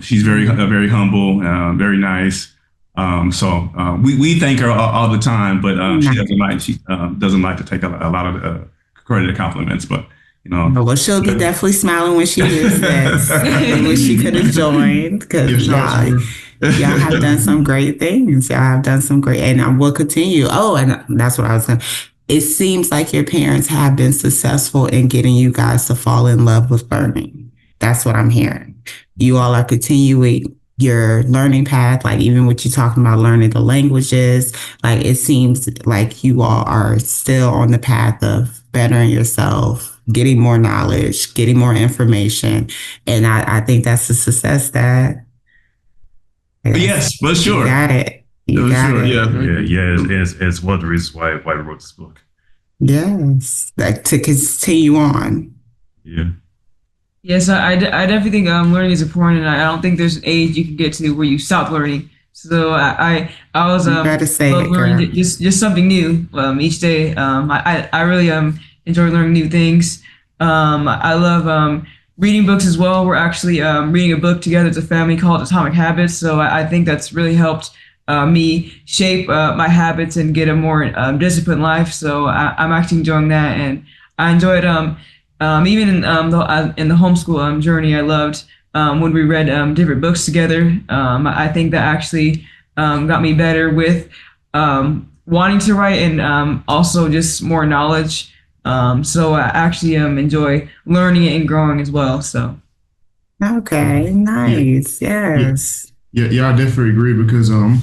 Speaker 2: She's very humble, very nice. So we thank her all the time, but she doesn't like to take a lot of credit or compliments. But
Speaker 1: well, she'll be definitely smiling when she hears this. When she could have joined, because y'all have done some great things. Y'all have done some great, and I will continue. Oh, and that's what I was saying. It seems like your parents have been successful in getting you guys to fall in love with learning. That's what I'm hearing. You all are continuing your learning path, like even what you're talking about, learning the languages. Like it seems like you all are still on the path of bettering yourself, getting more knowledge, getting more information. And I think that's a success, Dad.
Speaker 2: Yes, for sure.
Speaker 1: You got it. You got it.
Speaker 4: Yeah. It's one of the reasons why we wrote this book.
Speaker 1: Yes, like to continue on.
Speaker 4: Yeah.
Speaker 3: Yes, I definitely think learning is important, and I don't think there's an age you can get to where you stop learning. So I was learning just something new each day. I really enjoy learning new things. I love reading books as well. We're actually reading a book together as a family called Atomic Habits. So I think that's really helped me shape my habits and get a more disciplined life. So I'm actually enjoying that, and I enjoyed even in the homeschool journey. I loved when we read different books together. I think that actually got me better with wanting to write and also just more knowledge. So I actually enjoy learning and growing as well. So.
Speaker 1: Okay, nice. Yes.
Speaker 5: Yeah, I definitely agree because kind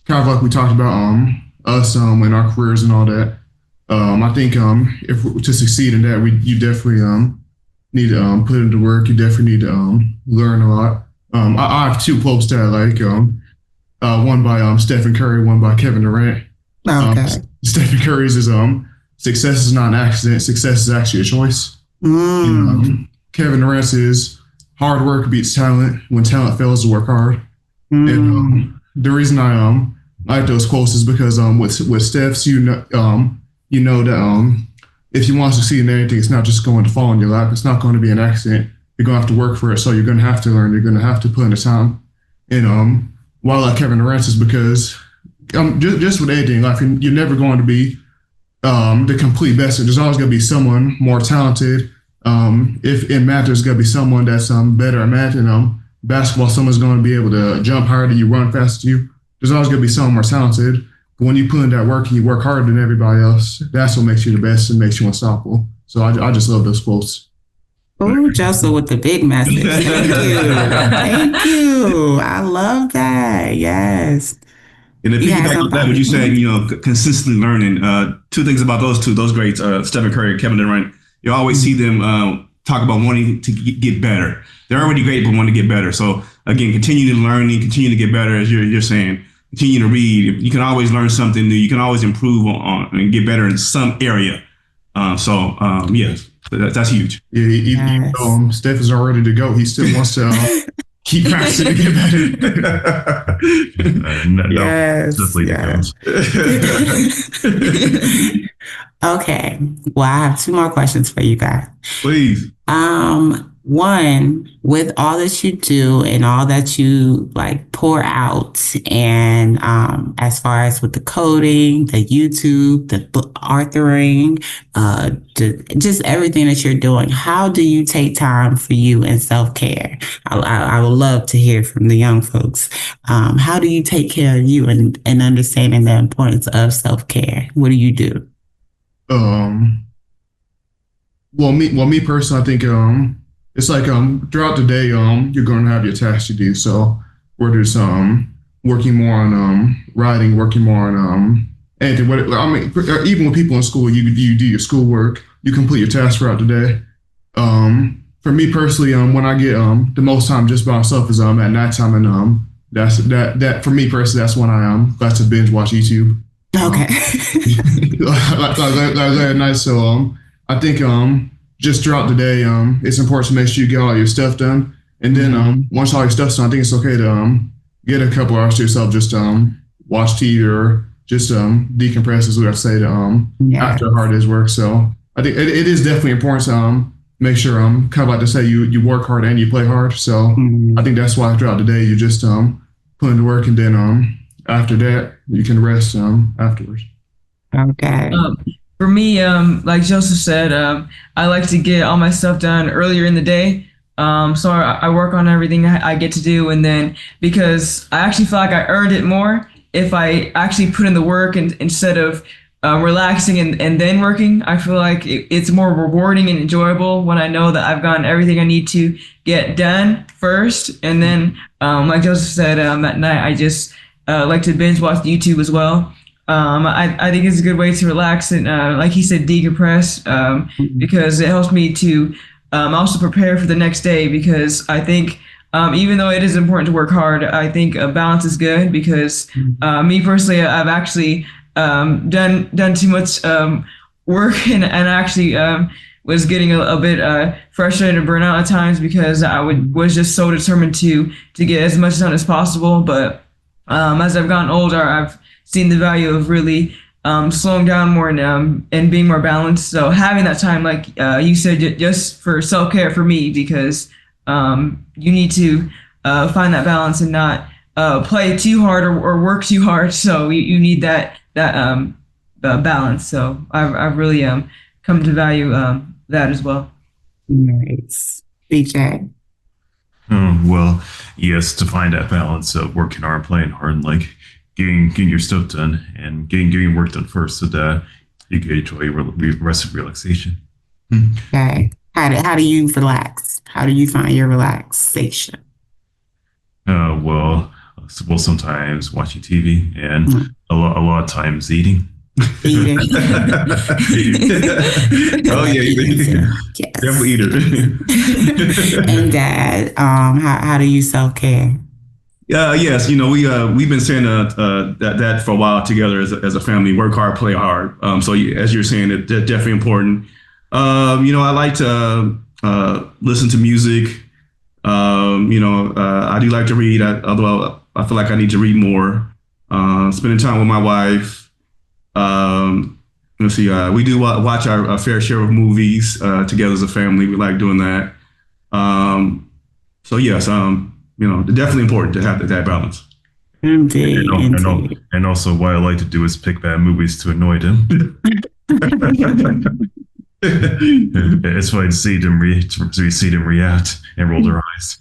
Speaker 5: of like we talked about us and our careers and all that. I think if to succeed in that, you definitely need to put into work. You definitely need to learn a lot. I have two quotes that I like. One by Stephen Curry, one by Kevin Durant.
Speaker 1: Okay.
Speaker 5: Stephen Curry's is success is not an accident. Success is actually a choice. Kevin Durant's is hard work beats talent. When talent fails to work hard. And the reason I like those quotes is because with Steph's, you know that if you want to succeed in anything, it's not just going to fall in your lap. It's not going to be an accident. You're going to have to work for it. So you're going to have to learn. You're going to have to put in the time. And why I like Kevin Durant is because just with anything, like you're never going to be the complete best. There's always going to be someone more talented. If in math, there's going to be someone that's better at math. And basketball, someone's going to be able to jump higher than you, run faster than you. There's always going to be someone more talented. But when you put in that work and you work harder than everybody else, that's what makes you the best and makes you unstoppable. So I just love those quotes.
Speaker 1: Oh, Joseph with the big message. Thank you. Thank you. I love that. Yes.
Speaker 2: And if you back up that, what you said, consistently learning. Two things about those greats, Stephen Curry, Kevin Durant. You always see them talk about wanting to get better. They're already great, but want to get better. So again, continue to learn, continue to get better, as you're saying. Continue to read. You can always learn something new. You can always improve on and get better in some area. Yes, that's huge.
Speaker 5: Yeah, even though Steph is all ready to go, he still wants to keep practicing to get better.
Speaker 4: Definitely
Speaker 1: yes. Okay. Well, I have 2 more questions for you guys.
Speaker 2: Please.
Speaker 1: One, with all that you do and all that you like pour out, and as far as with the coding, the YouTube, the book authoring, just everything that you're doing, how do you take time for you and self-care? I would love to hear from the young folks. How do you take care of you and understanding the importance of self-care? What do you do?
Speaker 5: Well, me personally, I think it's like throughout the day you're going to have your tasks to do. So whether it's working more on writing, working more on anything. Even with people in school, you do your schoolwork, you complete your tasks throughout the day. For me personally, when I get the most time just by myself is at nighttime, and that for me personally, that's when I like to binge watch YouTube.
Speaker 1: Okay.
Speaker 5: like at night. So I think just throughout the day, it's important to make sure you get all your stuff done. And then once all your stuff's done, I think it's okay to get a couple hours to yourself, just watch TV or just decompress, as we have to say, after a hard day's work. So I think it is definitely important to make sure, kind of like to say, you work hard and you play hard. So I think that's why throughout the day you just put into work, and then after that you can rest afterwards.
Speaker 1: Okay.
Speaker 3: For me, like Joseph said, I like to get all my stuff done earlier in the day. So I work on everything I get to do, and then because I actually feel like I earned it more if I actually put in the work and instead of relaxing and then working. I feel like it's more rewarding and enjoyable when I know that I've gotten everything I need to get done first, and then like Joseph said, at night I just like to binge watch YouTube as well. I think it's a good way to relax and, like he said, decompress, because it helps me to also prepare for the next day, because I think even though it is important to work hard, I think a balance is good, because me personally, I've actually done too much work and actually was getting a bit frustrated and burnt out at times, because I was just so determined to get as much done as possible. But as I've gotten older, I've seen the value of really slowing down more and being more balanced. So having that time, like you said, just for self-care for me, because you need to find that balance and not play too hard or work too hard. So you need that balance. So I've really come to value that as well.
Speaker 1: Nice. BJ.
Speaker 4: Well, yes, to find that balance of working hard, playing hard, and like getting your stuff done and getting your work done first, so that you can enjoy rest of relaxation.
Speaker 1: Okay. How do you relax? How do you find your relaxation?
Speaker 4: Well, sometimes watching TV, and a lot of times eating.
Speaker 1: Eating.
Speaker 2: Oh yeah,
Speaker 1: yes.
Speaker 2: Devil eater.
Speaker 1: And Dad, how do you self-care?
Speaker 2: Yes, we've been saying that for a while together as a family. Work hard, play hard. So as you're saying, it's definitely important. I like to listen to music. I do like to read, although I feel like I need to read more. Spending time with my wife. Let's see. We do watch our fair share of movies together as a family. We like doing that. So yes, definitely important to have that balance.
Speaker 1: Indeed.
Speaker 4: And also, what I like to do is pick bad movies to annoy them. It's funny to see them react and roll their eyes.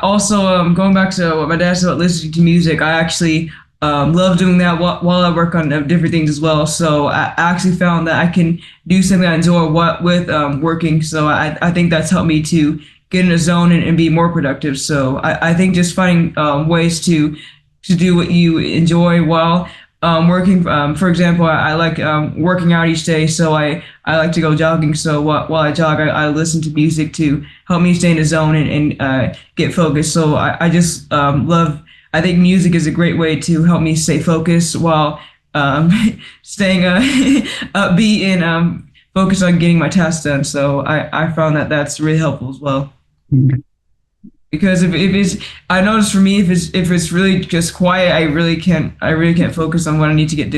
Speaker 3: Also, going back to what my dad said about listening to music, I actually love doing that while I work on different things as well. So I actually found that I can do something I enjoy with working. So I think that's helped me to get in a zone and be more productive. So I think just finding ways to do what you enjoy while working. For example, I like working out each day, so I like to go jogging. So while I jog, I listen to music to help me stay in the zone and get focused. So I just love. I think music is a great way to help me stay focused while staying upbeat and focused on getting my tasks done. So I found that that's really helpful as well. Because if it's, I notice for me, if it's really just quiet, I really can't focus on what I need to get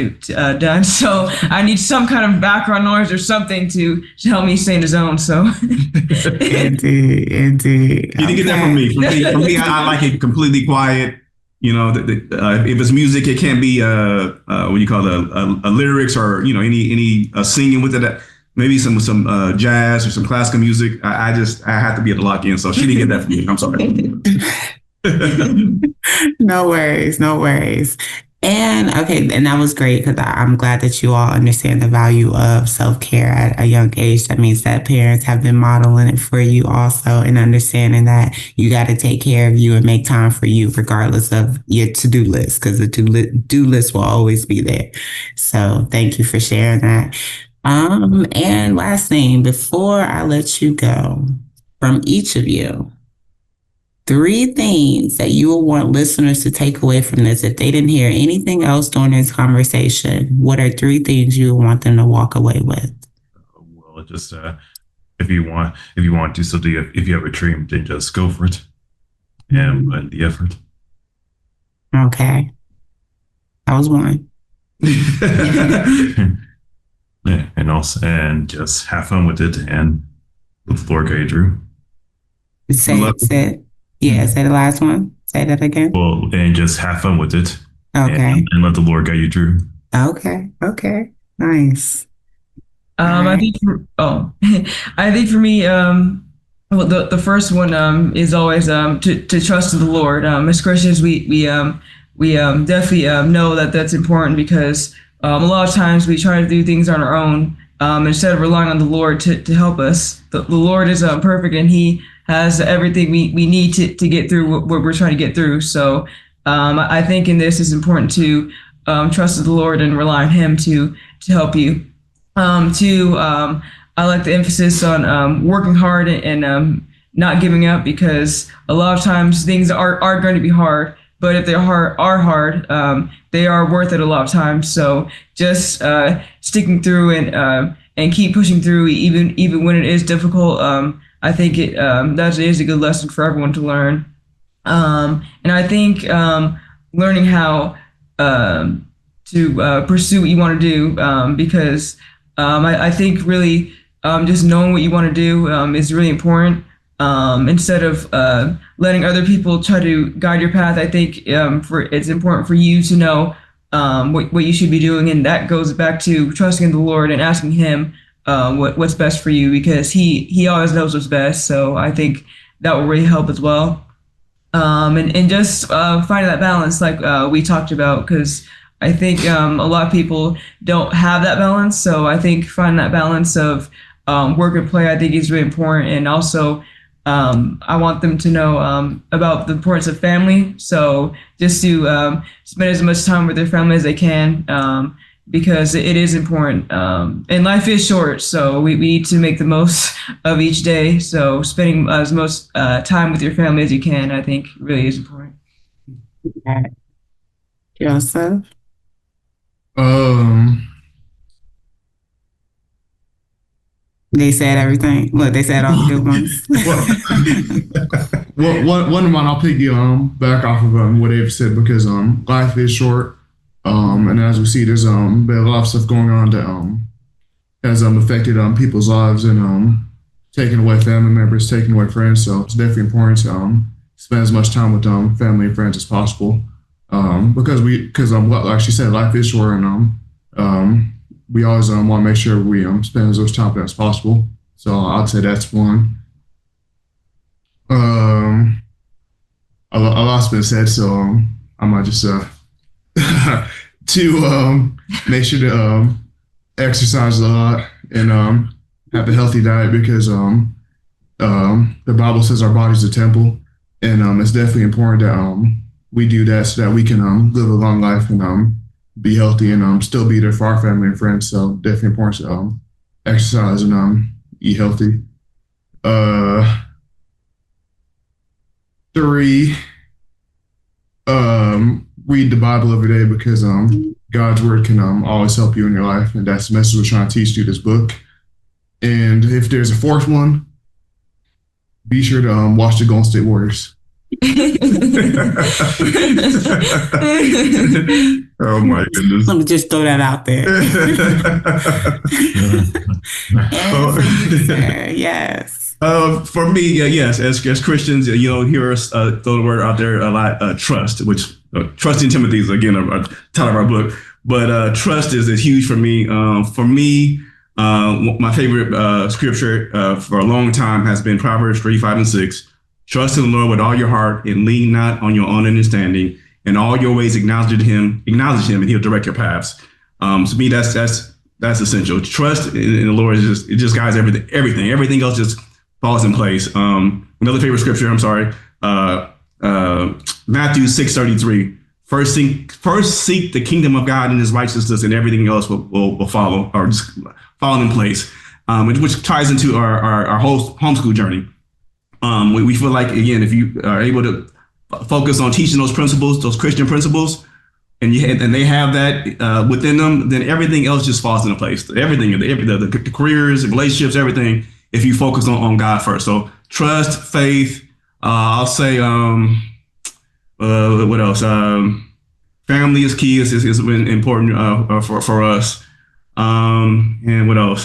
Speaker 3: done. So I need some kind of background noise or something to help me stay in the zone. So
Speaker 1: Indeed.
Speaker 2: You didn't get that from me. For me, I like it completely quiet. You know, if it's music, it can't be what you call a lyrics or any singing with it. Maybe some jazz or some classical music. I have to be able to lock in. So she didn't get that from me. I'm sorry.
Speaker 1: No worries, no worries. And okay, and that was great because I'm glad that you all understand the value of self-care at a young age. That means that parents have been modeling it for you also, and understanding that you got to take care of you and make time for you regardless of your to-do list, because the to-do list will always be there. So thank you for sharing that. And last thing, before I let you go, from each of you, 3 things that you will want listeners to take away from this. If they didn't hear anything else during this conversation, what are 3 things you want them to walk away with?
Speaker 4: Well, just if you want to, so if you have a dream, then just go for it and put in the effort.
Speaker 1: Okay, that was one.
Speaker 4: Yeah, and just have fun with it and let the Lord guide you through.
Speaker 1: Say the last one. Say that again.
Speaker 4: Well, and just have fun with it.
Speaker 1: Okay.
Speaker 4: And let the Lord guide you through.
Speaker 1: Okay. Nice.
Speaker 3: I think for me, well, the first one is always to trust in the Lord. As Christians, we definitely know that that's important because a lot of times we try to do things on our own instead of relying on the Lord to help us. The Lord is perfect, and He has everything we need to get through what we're trying to get through. So I think in this it's important to trust in the Lord and rely on Him to help you. I like the emphasis on working hard and not giving up, because a lot of times things are going to be hard, but if they are hard, they are worth it a lot of times. So just sticking through and keep pushing through even when it is difficult. I think that is a good lesson for everyone to learn. And I think learning how to pursue what you want to do, because I think really just knowing what you want to do is really important. Instead of letting other people try to guide your path, I think it's important for you to know what you should be doing, and that goes back to trusting in the Lord and asking Him what's best for you, because He always knows what's best. So I think that will really help as well. And just finding that balance, like we talked about, because I think a lot of people don't have that balance. So I think finding that balance of work and play, I think is really important. And also, I want them to know about the importance of family. So just to spend as much time with their family as they can, because it is important. And life is short, so we need to make the most of each day. So spending as much time with your family as you can, I think, really is important.
Speaker 1: Joseph? They said everything. Look, they said all the good ones.
Speaker 5: Well, one of mine, I'll pick you back off of what Dave said, because life is short, and as we see, there's been a lot of stuff going on that has affected people's lives and taking away family members, taking away friends. So it's definitely important to spend as much time with family and friends as possible, because like she said, life is short, and we always want to make sure we spend as much time with them as possible. So I'd say that's one. A lot's been said, so I might just to make sure to exercise a lot and have a healthy diet, because the Bible says our body's a temple, and it's definitely important that we do that so that we can live a long life and be healthy and still be there for our family and friends. So definitely important to exercise and eat healthy. 3, read the Bible every day because God's word can always help you in your life, and that's the message we're trying to teach through this book. And if there's a 4th one, be sure to watch the Golden State Warriors.
Speaker 2: Oh my goodness.
Speaker 1: Let me just throw that out there. And for you, sir, yes.
Speaker 2: For me, yes, as Christians, hear us throw the word out there a lot. Trust, which trust in Timothy is again a title of our book, but trust is huge for me. My favorite scripture for a long time has been Proverbs 3:5-6. Trust in the Lord with all your heart and lean not on your own understanding. In all your ways, acknowledge him, and he'll direct your paths. To me, that's essential. Trust in the Lord it just guides everything. Everything else just falls in place. Another favorite scripture, Matthew 6:33. First seek the kingdom of God and his righteousness, and everything else will follow or just fall in place. Which ties into our whole homeschool journey. We feel like, again, if you are able to focus on teaching those principles, those Christian principles, and they have that within them, then everything else just falls into place. Everything, the careers, the relationships, everything, if you focus on God first. So trust, faith, I'll say, what else? Family is key. It's been important for us. And what else?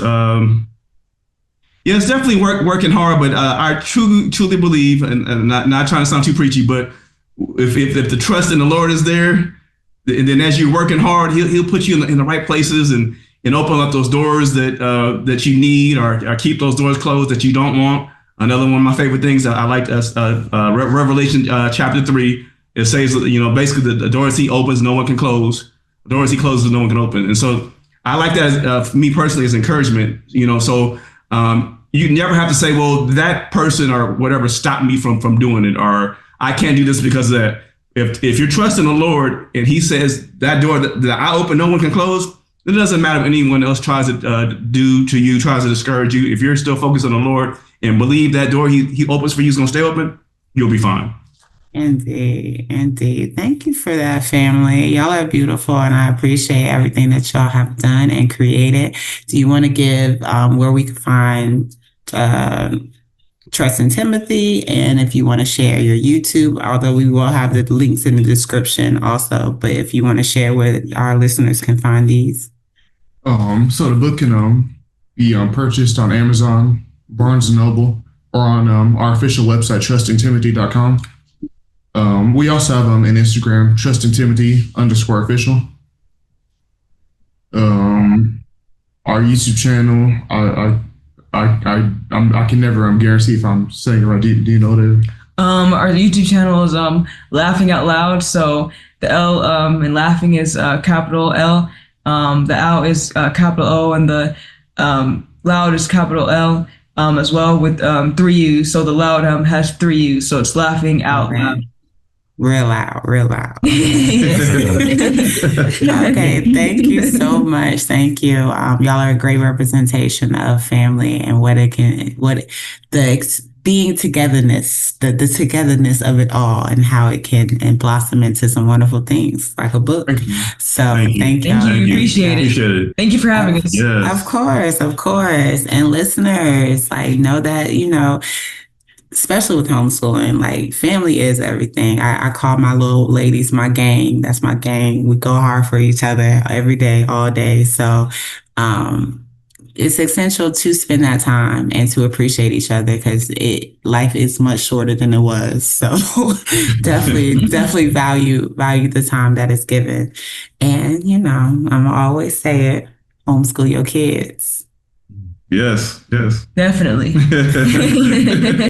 Speaker 2: Yeah, it's definitely working hard, but I truly believe, and not trying to sound too preachy, but if the trust in the Lord is there, then as you're working hard, He'll put you in the right places and open up those doors that you need, or keep those doors closed that you don't want. Another one of my favorite things I like Revelation chapter 3. It says, basically the doors He opens, no one can close. The doors He closes, no one can open. And so I like that for me personally as encouragement. So. You never have to say, well, that person or whatever stopped me from doing it, or I can't do this because of that. If you're trusting the Lord and He says that door that I open, no one can close, it doesn't matter if anyone else tries to do to you, tries to discourage you. If you're still focused on the Lord and believe that door He opens for you is going to stay open, you'll be fine.
Speaker 1: Indeed. Thank you for that, family. Y'all are beautiful, and I appreciate everything that y'all have done and created. Do you want to give where we can find Trust in Timothy, and if you want to share your YouTube, although we will have the links in the description also, but if you want to share where our listeners can find these.
Speaker 5: So the book can be purchased on Amazon, Barnes & Noble, or on our official website, trustingtimothy.com. We also have an Instagram, trustingtimothy_official. Our YouTube channel, I can never guarantee if I'm saying it right. Do you know that?
Speaker 3: Our YouTube channel is Laughing Out Loud. So the L in laughing is capital L. The out is capital O, and the loud is capital L as well with 3 U's. So the loud has 3 U's. So it's Laughing Out Loud.
Speaker 1: Real loud. Okay, thank you so much. Thank you. Y'all are a great representation of family and being togetherness, the togetherness of it all, and how it can blossom into some wonderful things like a book. So thank you.
Speaker 3: Appreciate it. Thank you for having us.
Speaker 2: Yes.
Speaker 1: Of course. And listeners, know that, especially with homeschooling, family is everything. I call my little ladies my gang. That's my gang. We go hard for each other every day, all day. So it's essential to spend that time and to appreciate each other, because life is much shorter than it was. So definitely value the time that is given. And, I'm always say it, homeschool your kids.
Speaker 2: Yes.
Speaker 3: Definitely.